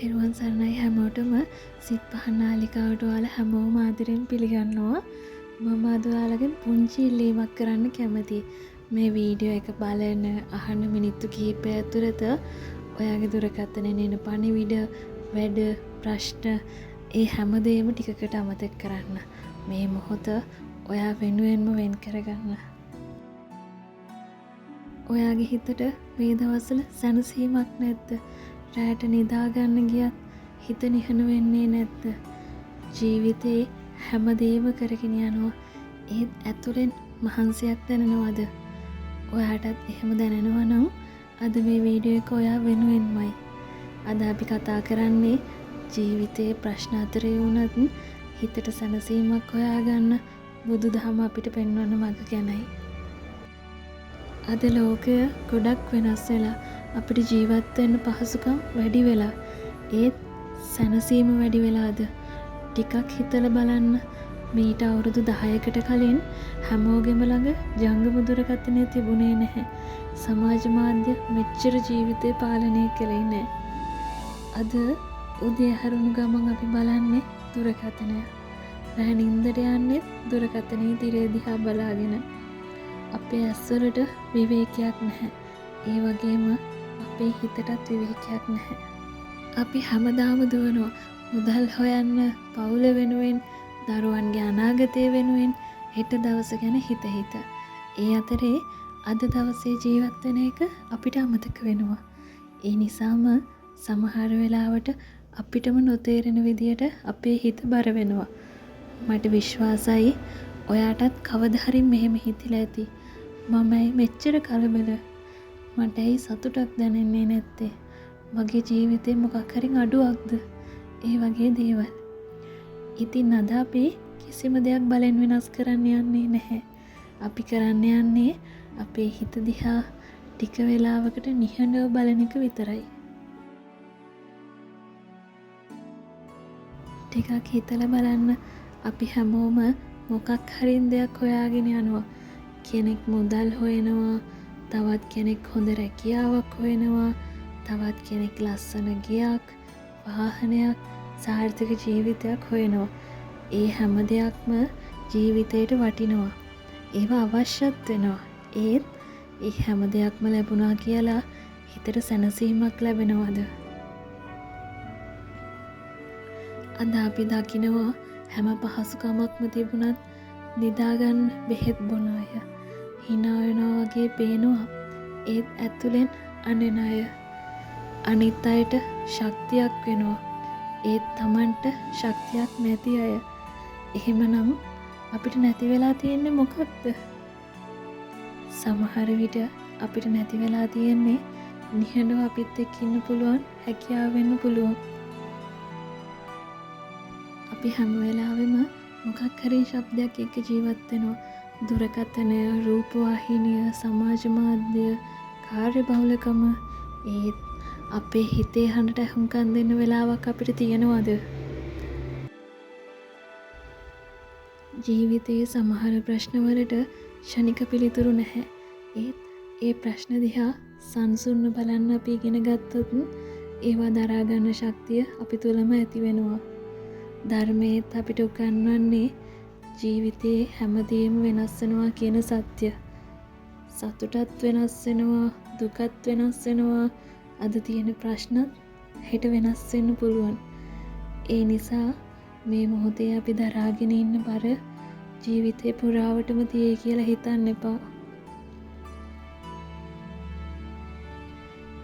තෙරුවන් සරණයි හැමෝටම. සිත් පහන් නාලිකාවට ඔයාලා හැමෝම ආදරෙන් පිළිගන්නවා. මම අද ඔයාලගෙන් පුංචි ඉල්ලීමක් කරන්න කැමතියි. මේ වීඩියෝ එක බලන අහන්න මිනිත්තු කිහිපය ඇතුළත ඔයාගේ දුරකථනයෙන් එන පණිවිඩ, වැඩ, ප්‍රශ්න ඒ හැමදේම ටිකකට අමතක කරන්න. මේ මොහොත ඔයා වෙනුවෙන්ම වෙන් කරගන්න. ඔයාගේ හිතට මේ දවස්වල සැනසීමක් නැද්ද? රැට නිදාගන්න ගියත් හිත නිහන වෙන්නේ නැද්ද? ජීවිතේ හැමදේම කරගෙන යනවා. ඒත් ඇතුලෙන් මහන්සියක් දැනෙනවද? ඔයාටත් එහෙම දැනෙනවා නම් අද මේ වීඩියෝ එක ඔයා වෙනුවෙන්මයි. අද අපි කතා කරන්නේ ජීවිතේ ප්‍රශ්න අතරේ වුණත් හිතට සැනසීමක් හොයාගන්න බුදුදහම අපිට පෙන්වන මඟ ගැනයි. අද ලෝකය ගොඩක් වෙනස් වෙලා අපිට ජීවත් වෙන්න පහසුකම් වැඩි වෙලා ඒත් සැනසීම වැඩි වෙලාද? ටිකක් හිතලා බලන්න. මීට අවුරුදු 10කට කලින් හැමෝගෙම ළඟ ජංගම දුරකථනය තිබුණේ නැහැ. සමාජ මාධ්‍ය මෙච්චර ජීවිතේ පාලනය කළේ නැහැ. අද උදේ හැරුණු ගමන් අපි බලන්නේ දුරකථනය. රැ නින්දට යන්නේ දුරකථනයේ තිරේ දිහා බලාගෙන. අපේ ඇස්වලට විවේකයක් නැහැ. ඒ වගේම අපේ හිතටත් විවේකයක් නැහැ. අපි හැමදාම දුවනවා මුදල් හොයන්න, පවුල වෙනුවෙන්, දරුවන්ගේ අනාගතය වෙනුවෙන්, හෙට දවස ගැන හිත හිත. ඒ අතරේ අද දවසේ ජීවත් වෙන එක අපිට අමතක වෙනවා. ඒ නිසාම සමහර වෙලාවට අපිටම නොතේරෙන විදියට අපේ හිත බර වෙනවා. මට විශ්වාසයි ඔයාටත් කවදා හරි මෙහෙම හිතිලා ඇති. මමයි මෙච්චර කලබල. මට ඇයි සතුටක් දැනෙන්නේ නැත්තේ? මගේ ජීවිතේ මොකක් හරි අඩුවක්ද? ඒ වගේ දේවල්. ඉතින් අද අපි කිසිම දෙයක් බලෙන් වෙනස් කරන්න යන්නේ නැහැ. අපි කරන්න යන්නේ අපේ හිත දිහා ටික වෙලාවකට නිහඬව බලන එක විතරයි. ටිකක් හිතලා බලන්න. අපි හැමෝම මොකක් හරි දෙයක් හොයාගෙන යනවා. කෙනෙක් මුදල් හොයනවා, තවත් කෙනෙක් හොඳ රැකියාවක් හොයනවා, තවත් කෙනෙක් ලස්සන ගයක්, වාහනයක්, සාර්ථක ජීවිතයක් හොයනවා. ඒ හැම දෙයක්ම ජීවිතයට වටිනවා. ඒවා අවශ්‍යත් වෙනවා. ඒත් ඒ හැම දෙයක්ම ලැබුණා කියලා හිතට සැනසීමක් ලැබෙනවද? අද අපි දකිනවා හැම පහසුකමක්ම තිබුණත් නිදාගන්න බෙහෙත් බොන අය, hina වෙනවා වගේ පේනවා. ඒත් ඇතුලෙන් අඬන අය. අනිත් අයට ශක්තියක් වෙනවා. ඒත් Tamanට ශක්තියක් නැති අය. එහෙමනම් අපිට නැති වෙලා තියෙන්නේ මොකක්ද? සමහර විට අපිට නැති වෙලා තියෙන්නේ නිහඬව අපිත් එක්ක ඉන්න පුළුවන් හැකියාව වෙන්න පුළුවන්. අපි හැම වෙලාවෙම මොකක් හරි ශබ්දයක් එක්ක ජීවත් වෙනවා. දුරකථනය, රූපවාහිනිය, සමාජ මාධ්‍ය, කාර්යබහුලකම. ඒත් අපේ හිතේ හඬට අහුම්කම් දෙන්න වෙලාවක් අපිට තියෙනවද? ජීවිතයේ සමහර ප්‍රශ්නවලට ක්ෂණික පිළිතුරු නැහැ. ඒත් ඒ ප්‍රශ්න දිහා සංසුන්ව බලන්න අපි ඉගෙන ගත්තොත් ඒවා දරා ගන්න ශක්තිය අපි තුළම ඇති වෙනවා. ධර්මයේත් අපිට උගන්වන්නේ ජීවිතේ හැමදේම වෙනස් වෙනවා කියන සත්‍ය. සතුටත් වෙනස් වෙනවා, දුකත් වෙනස් වෙනවා. අද තියෙන ප්‍රශ්නත් හෙට වෙනස් වෙන්න පුළුවන්. ඒ නිසා මේ මොහොතේ අපි දරාගෙන ඉන්න බර ජීවිතේ පුරාවටම තියෙයි කියලා හිතන්න එපා.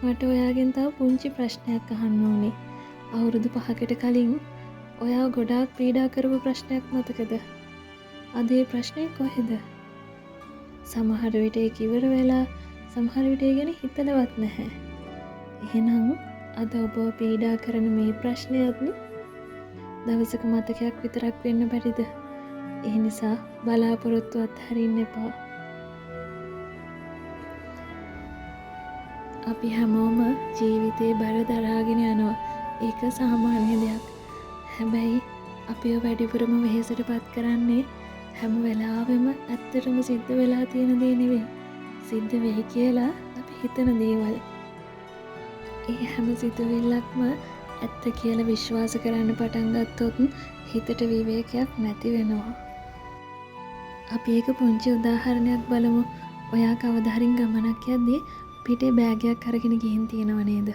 මට ඔයාගෙන් තව පුංචි ප්‍රශ්නයක් අහන්න ඕනේ. අවුරුදු 5කට කලින් ඔයා ගොඩාක් පීඩා කරපු ප්‍රශ්නයක් මතකද? අද ඒ ප්‍රශ්නේ කොහෙද? සමහර විට ඒක ඉවර වෙලා, සමහර විට ඒ ගැන හිතලවත් නැහැ. එහෙනම් අද ඔබ පීඩා කරන මේ ප්‍රශ්නයත් දවසක මතකයක් විතරක් වෙන්න බැරිද? ඒ නිසා බලාපොරොත්තු අත්හරින්න එපා. අපි හැමෝම ජීවිතේ බර දරාගෙන යනවා. ඒක සාමාන්‍ය දෙයක්. හැබැයි අපිව වැඩිපුරම වෙහෙසට පත් කරන්නේ හැම වෙලාවෙම ඇත්තටම සිද්ධ වෙලා තියෙන දේ නෙවෙයි. සිද්ධ වෙයි කියලා අපි හිතන දේවල්. ඒ හැම සිතුවිල්ලක්ම ඇත්ත කියලා විශ්වාස කරන්න පටන් ගත්තොත් හිතට විවේකයක් නැති වෙනවා. අපි ඒක පුංචි උදාහරණයක් බලමු. ඔයා කවදාහරි ගමනක් යද්දී පිටේ බෑගයක් අරගෙන ගිහින් තියෙනව නේද?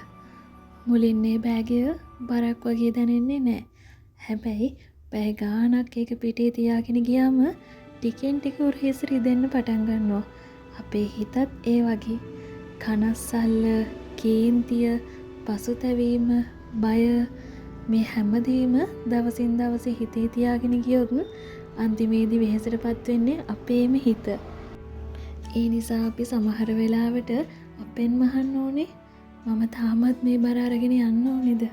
මුලින් මේ බෑගය බරක් වගේ දැනෙන්නේ නැහැ. හැබැයි පැය ගාණක් ඒක පිටේ තියාගෙන ගියාම ටිකෙන් ටික උරහිස් රිදෙන්න පටන් ගන්නවා. අපේ හිතත් ඒ වගේ. කනස්සල්ල, කේන්තිය, පසුතැවීම, බය මේ හැමදේම දවසින් දවස හිතේ තියාගෙන ගියොත් අන්තිමේදී වෙහෙසටපත් වෙන්නේ අපේම හිත. ඒ නිසා අපි සමහර වෙලාවට අපෙන් මහන්න ඕනේ මම තාමත් මේ බර අරගෙන යන්න ඕනේද?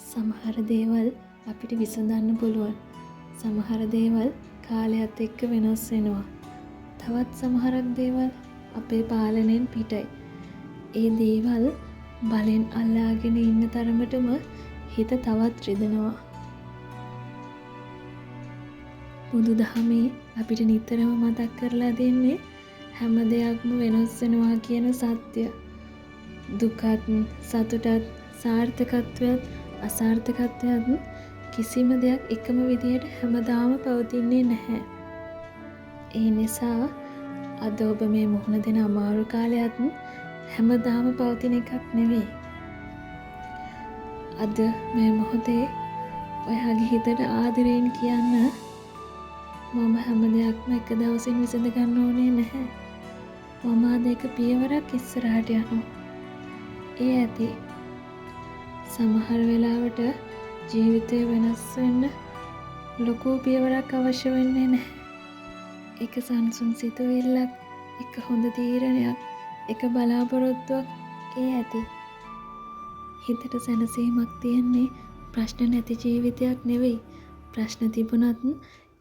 සමහර දේවල් අපිට විසඳන්න පුළුවන්. සමහර දේවල් කාලයත් එක්ක වෙනස් වෙනවා. තවත් සමහරක් දේවල් අපේ පාලනයෙන් පිටයි. ඒ දේවල් බලෙන් අල්ලාගෙන ඉන්න තරමටම හිත තවත් රිදෙනවා. බුදු දහමේ අපිට නිතරම මතක් කරලා දෙන්නේ හැම දෙයක්ම වෙනස් වෙනවා කියන සත්‍ය. දුකත්, සතුටත්, සාර්ථකත්වයත්, අසාර්ථකත්වයත් කිසිම දෙයක් එකම විදියට හැමදාම පවතින්නේ නැහැ. ඒ නිසා අද ඔබ මේ මුහුණ දෙන අමාරු කාලයත් හැමදාම පවතින එකක් නෙවෙයි. අද මේ මොහොතේ ඔයාගේ හිතට ආදරයෙන් කියන්න මම හැම දෙයක්ම එක දවසින් විසඳ ගන්න ඕනේ නැහැ. මම අද එක පියවරක් ඉස්සරහට යනවා. ඒ ඇති. සමහර වෙලාවට ජීවිතය වෙනස් වෙන්න ලොකු පියවරක් අවශ්‍ය වෙන්නේ නැහැ. එක සංසුන් සිතුවිල්ලක්, එක හොඳ තීරණයක්, එක බලාපොරොත්තුවක් ඒ ඇති. හිතට සැනසීමක් තියෙන්නේ ප්‍රශ්න නැති ජීවිතයක් නෙවෙයි. ප්‍රශ්න තිබුණත්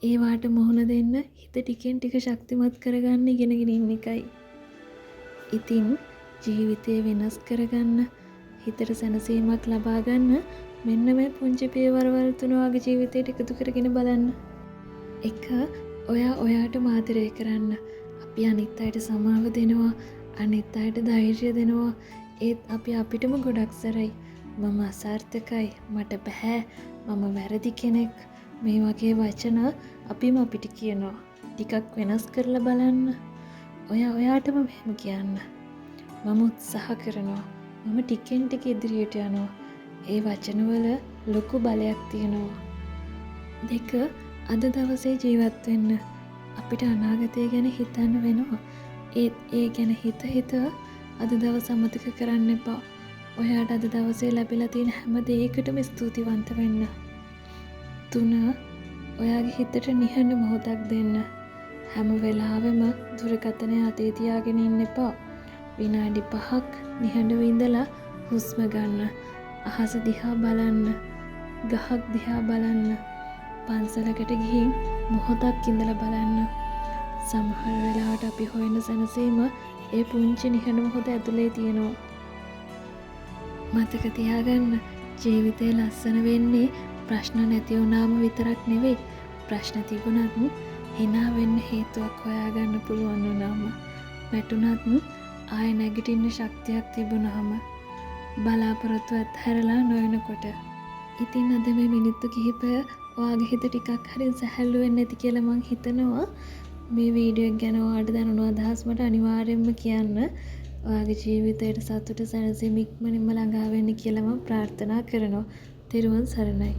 ඒවාට මුහුණ දෙන්න හිත ටිකෙන් ටික ශක්තිමත් කරගන්න ඉගෙනගෙන ඉන්න එකයි. ඉතින් ජීවිතය වෙනස් කරගන්න, හිතට සැනසීමක් ලබා ගන්න මෙන්න මේ පුංචි පියවරවල් 3 වගේ ජීවිතයට එකතු කරගෙන බලන්න. 1. ඔයා ඔයාට මාතරය කරන්න. අපි අනිත් අයට සමාව දෙනවා, අනිත් අයට ධෛර්යය දෙනවා. ඒත් අපි අපිටම ගොඩක් සැරයි. මම අසාර්ථකයි, මට බෑ, මම වැරදි කෙනෙක්. මේ වගේ වචන අපිම අපිට කියනවා. ටිකක් වෙනස් කරලා බලන්න. ඔයා ඔයාටම මෙහෙම කියන්න. මම උත්සාහ කරනවා. මම ටිකෙන් ටික ඉදිරියට යනවා. ඒ වචනවල ලොකු බලයක් තියෙනවා. 2. අද දවසේ ජීවත් වෙන්න. අපිට අනාගතය ගැන හිතන්න වෙනවා. ඒත් ඒ ගැන හිත අද දවස අමතක කරන්න එපා. ඔයාට අද දවසේ ලැබිලා තියෙන හැම දෙයකටම ස්තුතිවන්ත වෙන්න. 3. ඔයාගේ හිතට නිහඬ මොහොතක් දෙන්න. හැම වෙලාවෙම දුරකථනය අතේ තියාගෙන ඉන්න එපා. විනාඩි 5ක් නිහඬව ඉඳලා හුස්ම ගන්න. අහස දිහා බලන්න. ගහක් දිහා බලන්න. පන්සලකට ගිහින් මොහොතක් ඉඳලා බලන්න. සමහර වෙලාවට අපි හොයන සැනසීම ඒ පුංචි නිහඬ මොහොත ඇතුලේ තියෙනවා. මතක තියාගන්න, ජීවිතේ ලස්සන වෙන්නේ ප්‍රශ්න නැති වුණාම විතරක් නෙවෙයි. ප්‍රශ්න තිබුණත් hina වෙන්න හේතුවක් හොයාගන්න පුළුවන් වුණාම, වැටුණත් ආයෙ නැගිටින්න ශක්තියක් තිබුණාම, බලාපොරොත්තු අත්හැරලා නොයනකොට. ඉතින් අද මේ මිනිත්තු කිහිපය ඔයාගේ හිත ටිකක් හරි සැහැල්ලු වෙන්න ඇති කියලා මං හිතනවා. මේ වීඩියෝ එක ගැන ඔයාලට දැනුණු අදහස් මට අනිවාර්යෙන්ම කියන්න. ඔයාගේ ජීවිතයට සතුට සැනසීම ඉක්මනින්ම ළඟා වෙන්න කියලා මම ප්‍රාර්ථනා කරනවා. තෙරුවන් සරණයි.